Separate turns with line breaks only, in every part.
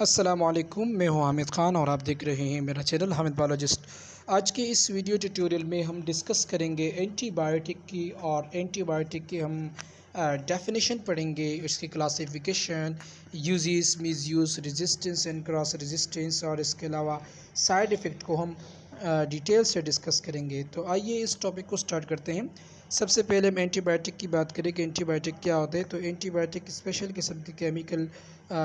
अस्सलामुअलैकुम, मैं हूं हामिद ख़ान और आप देख रहे हैं मेरा चैनल हामिद बायोलॉजिस्ट। आज के इस वीडियो ट्यूटोरियल में हम डिस्कस करेंगे एंटीबायोटिक की और एंटीबायोटिक की हम डेफिनेशन पढ़ेंगे, इसकी classification, uses, misuse, resistance and cross resistance और इसके अलावा साइड इफ़ेक्ट को हम डिटेल से डिस्कस करेंगे। तो आइए इस टॉपिक को स्टार्ट करते हैं। सबसे पहले हम एंटीबायोटिक की बात करें कि एंटीबायोटिक क्या होता है। तो एंटीबायोटिक स्पेशल किस्म के केमिकल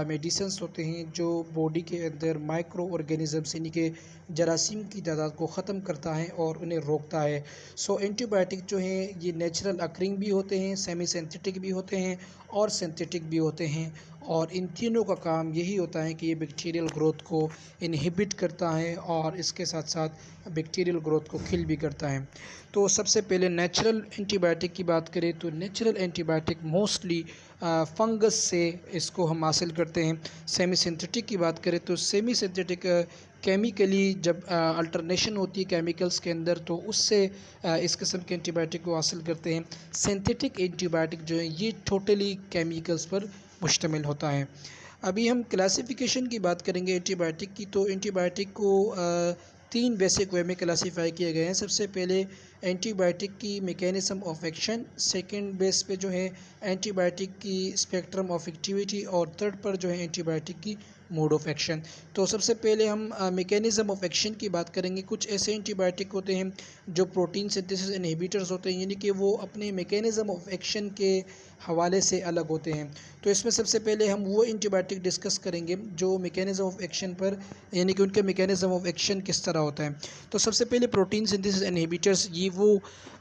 मेडिसिन्स होते हैं जो बॉडी के अंदर माइक्रो ऑर्गेनिजम्स यानी कि जरासीम की तादाद को ख़त्म करता है और उन्हें रोकता है। सो एंटीबायोटिक जो हैं ये नेचुरल अक्रिंग भी होते हैं, सेमी सिंथेटिक भी होते हैं और सिंथेटिक भी होते हैं, और इन तीनों का काम यही होता है कि ये बैक्टीरियल ग्रोथ को इनहिबिट करता है और इसके साथ साथ बैक्टीरियल ग्रोथ को किल भी करता है। तो सबसे पहले नेचुरल एंटीबायोटिक की बात करें तो नेचुरल एंटीबायोटिक मोस्टली फंगस से इसको हम हासिल करते हैं। सेमी सिंथेटिक की बात करें तो सेमी सिंथेटिक केमिकली जब अल्टरनेशन होती है केमिकल्स के अंदर तो उससे इस किस्म के एंटीबायोटिक को हासिल करते हैं। सिंथेटिक एंटीबायोटिक जो है ये टोटली केमिकल्स पर मुश्तमिल होता है। अभी हम क्लासिफिकेशन की बात करेंगे एंटीबायोटिक की। तो एंटीबायोटिक को तीन बेसिक वे में क्लासीफाई किए गए हैं। सबसे पहले एंटीबायोटिक की mechanism of action, second base पे जो है एंटीबायोटिक की स्पेक्ट्रम ऑफ एक्टिविटी, और थर्ड पर जो है एंटीबायोटिक की मोड ऑफ एक्शन। तो सबसे पहले हम मैकेनिज्म ऑफ एक्शन की बात करेंगे। कुछ ऐसे एंटीबायोटिक होते हैं जो प्रोटीन सिंथेसिस इनहिबिटर्स होते हैं, यानी कि वो अपने मैकेनिज्म ऑफ एक्शन के हवाले से अलग होते हैं। तो इसमें सबसे पहले हम वो एंटीबायोटिक डिस्कस करेंगे जो मैकेनिज्म ऑफ एक्शन पर, यानी कि उनके मैकेनिज्म ऑफ एक्शन किस तरह होता है। तो सबसे पहले प्रोटीन सिंथेसिस इनहिबिटर्स, ये वो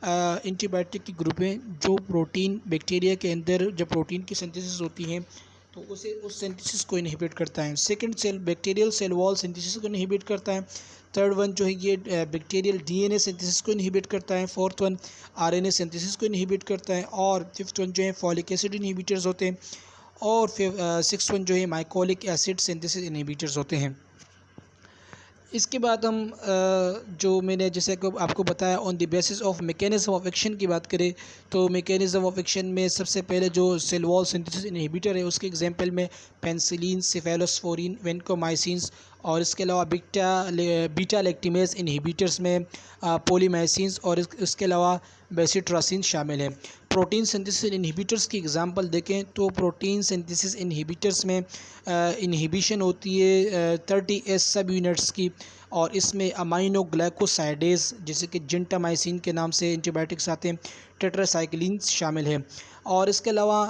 एंटीबायोटिक की ग्रुप हैं जो प्रोटीन बैक्टीरिया के अंदर जब प्रोटीन की सिंथेसिस होती है तो उसे उस सिंथेसिस को इनहिबिट करता है। Second cell bacterial cell wall synthesis को इनहिबिट करता है। थर्ड वन जो है ये बैक्टीरियल डीएनए सिंथेसिस को इनहिबिट करता है। फोर्थ वन आरएनए सिंथेसिस को इनहिबिट करता है। और फिफ्थ वन जो है फॉलिक एसिड इनहिबिटर्स होते हैं। और सिक्स्थ वन जो है माइकोलिक एसिड सिंथेसिस इनहिबिटर्स होते हैं। इसके बाद हम जो मैंने जैसे को आपको बताया on the basis of mechanism of action की बात करें तो मैकेनिज्म ऑफ एक्शन में सबसे पहले जो सेल वॉल सिंथेसिस इनहिबिटर है उसके एग्जांपल में पेनिसिलिन, सेफेलोस्पोरिन, वेनकोमाइसिन्स, और इसके अलावा बीटा लैक्टिमेज इनहिबिटर्स में पोलीमाइसिन्स, और इसके अलावा बेसिट्रासिन शामिल है। प्रोटीन सिंथेसिस इनहिबिटर्स की एग्जांपल देखें तो प्रोटीन सिंथेसिस इनहिबिटर्स में इनहिबिशन होती है 30S सब यूनिट्स की, और इसमें अमाइनो ग्लाइकोसाइडेज जैसे कि जिंटामाइसिन के नाम से एंटीबायोटिक्स आते हैं, टेट्रासाइक्लिन्स शामिल है। और इसके अलावा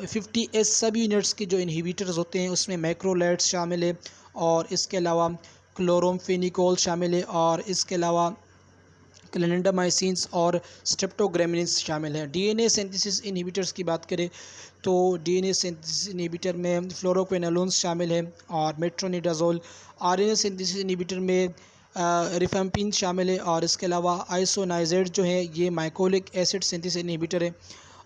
50S सब यूनिट्स के जो इनहिबिटर्स होते हैं उसमें मैक्रोलाइड्स शामिल है, और इसके अलावा क्लोरोमफेनिकोल शामिल है, और इसके अलावा क्लेनेडामाइसिन्स और स्ट्रेप्टोग्रामिन्स शामिल हैं। डीएनए सिंथेसिस इनहिबिटर्स की बात करें तो डीएनए सिंथेसिस इनहिबिटर में फ्लोरोक्विनोलोन्स शामिल हैं और मेट्रोनिडाजोल। आरएनए सिंथेसिस इनहिबिटर में रिफेम्पिन शामिल है, और इसके अलावा आइसोनाइजेट जो है ये माइकोलिक एसिड सिंथेसिस इनहिबिटर है।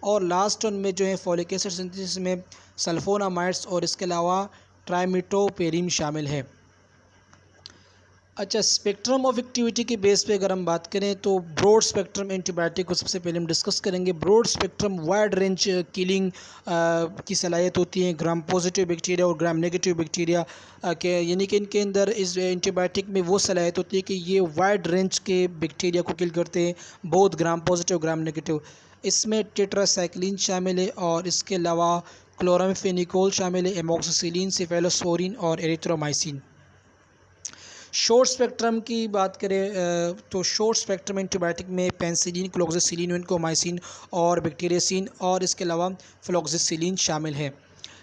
और लास्ट वन में जो है फॉलिक एसिड सिंथेसिस में सल्फोनामाइड्स और इसके अलावा ट्राइमिटोपेरिम शामिल है। अच्छा, स्पेक्ट्रम ऑफ एक्टिविटी के बेस पे अगर हम बात करें तो ब्रॉड स्पेक्ट्रम एंटीबायोटिक को सबसे पहले हम डिस्कस करेंगे। Broad spectrum wide range killing की सलाहियत होती है ग्राम पॉजिटिव बैक्टीरिया और ग्राम नेगेटिव बैक्टीरिया के, यानी कि इनके अंदर इस एंटीबायोटिक में वो सलाहियत होती है कि ये वाइड रेंज के बैक्टीरिया को किल करते हैं, बहुत ग्राम पॉजिटिव ग्राम नेगेटिव। इसमें टेट्रासाइक्लिन शामिल है, और इसके अलावा क्लोरामफेनिकोल शामिल है, एमोक्सिसिलिन, सेफेलोस्पोरिन और एरिथ्रोमाइसिन। शॉर्ट स्पेक्ट्रम की बात करें तो शॉर्ट स्पेक्ट्रम एंटीबायोटिक में पेनिसिलिन, क्लोक्सिसिलिन, वेनकोमाइसिन और बैक्टीरियासिन, और इसके अलावा फ्लोक्सिसिलिन शामिल है।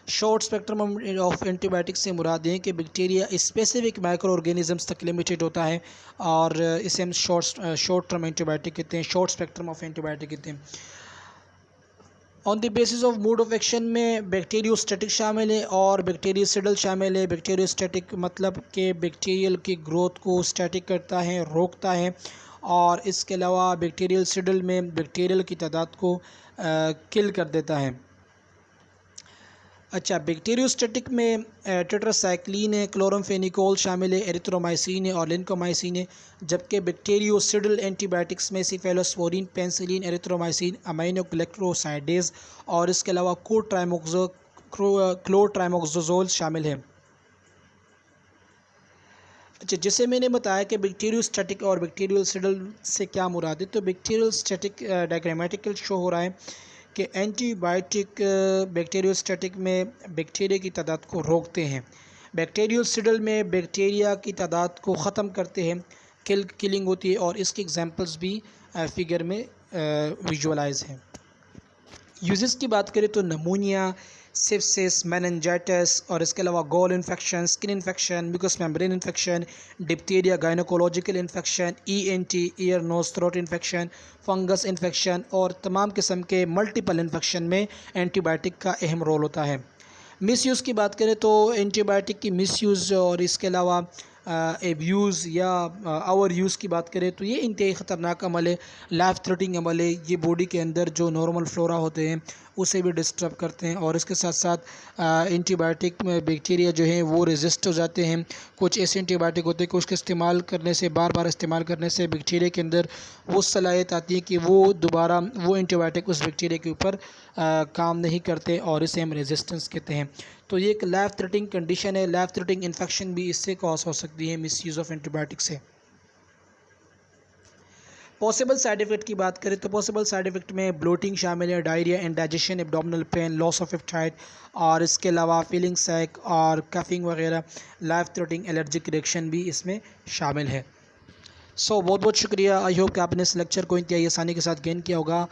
शॉर्ट स्पेक्ट्रम ऑफ एंटीबायोटिक से मुराद है कि बैक्टीरिया स्पेसिफिक माइक्रो ऑर्गेनिजम्स तक लिमिटेड होता है, और इसे हम शॉर्ट टर्म एंटीबायोटिक कहते हैं, शॉर्ट स्पेक्ट्रम ऑफ एंटीबायोटिक कहते हैं। On the basis of mode of action में बैक्टीरियोस्टैटिक शामिल है और बैक्टीरियोसिडल शामिल है। बैक्टीरियोस्टैटिक मतलब कि बैक्टीरियल की ग्रोथ को स्टैटिक करता है, रोकता है, और इसके अलावा बैक्टीरियोसिडल में बैक्टीरियल की तादाद को किल कर देता है। अच्छा, बैक्टीरियोस्टैटिक में टेट्रासाइक्लिन है, क्लोरोमफेनिकोल शामिल है, एरिथ्रोमाइसिन है और लिनकोमाइसिन है, जबकि बैक्टीरियोसिडल एंटीबायोटिक्स में cephalosporin, penicillin, erythromycin, amino glycosidase और इसके अलावा क्लोट्राइमोक्सोजोल शामिल है। अच्छा, जैसे मैंने बताया कि बैक्टीरियोस्टैटिक और बैक्टीरियोसिडल से क्या मुराद है, तो बैक्टीरियोस्टैटिक डायग्रामेटिकल शो हो रहा है कि एंटीबायोटिक बैक्टीरियोस्टैटिक में बैक्टीरिया की तादाद को रोकते हैं, बैक्टीरियोसिडल में बैक्टीरिया की तादाद को ख़त्म करते हैं, किलिंग होती है। और इसके एग्जांपल्स भी फिगर में विजुअलाइज हैं। यूजेस की बात करें तो नमूनिया, सिप्सिस, मेनिंजाइटिस और इसके अलावा gall infection, skin infection, mucus membrane infection, diphtheria, gynaecological infection, ENT, ear nose throat infection, fungus infection और तमाम किस्म के मल्टीपल इन्फेक्शन में एंटीबायोटिक का अहम रोल होता है। मिसयूज़ की बात करें तो एंटीबायोटिक की मिसयूज़ और इसके अलावा एब्यूज़ या आवर यूज़ की बात करें तो ये इंतहाई ख़तरनाक अमल है, लाइफ थ्रेटनिंग अमल है। ये बॉडी के अंदर जो नॉर्मल फ्लोरा होते हैं उसे भी डिस्टर्ब करते हैं और इसके साथ साथ एंटीबायोटिक में बैक्टीरिया जो हैं वो रेजिस्ट हो जाते हैं। कुछ ऐसे एंटीबायोटिक होते हैं कि उसके इस्तेमाल करने से, बार बार इस्तेमाल करने से बैक्टीरिया के अंदर वो सलाहियत आती है कि वो दोबारा वो एंटीबायोटिक उस बैक्टीरिया के ऊपर काम नहीं करते और इसे हम रेजिस्टेंस कहते हैं। तो ये एक लाइफ थ्रेटनिंग कंडीशन है। लाइफ थ्रेटनिंग इन्फेक्शन भी इससे कॉज हो सकती है मिसयूज़ ऑफ एंटीबायोटिक से। पॉसिबल साइड इफ़ेक्ट की बात करें तो पॉसिबल साइड इफ़ेक्ट में ब्लोटिंग शामिल है, diarrhoea, indigestion, abdominal pain, loss of appetite और इसके अलावा फीलिंग सैक और कफिंग वगैरह। लाइफ थ्रेटनिंग एलर्जिक रिएक्शन भी इसमें शामिल है। बहुत बहुत शुक्रिया। आई होप कि आपने इस लेक्चर को इंतहाई आसानी के साथ गेन किया होगा।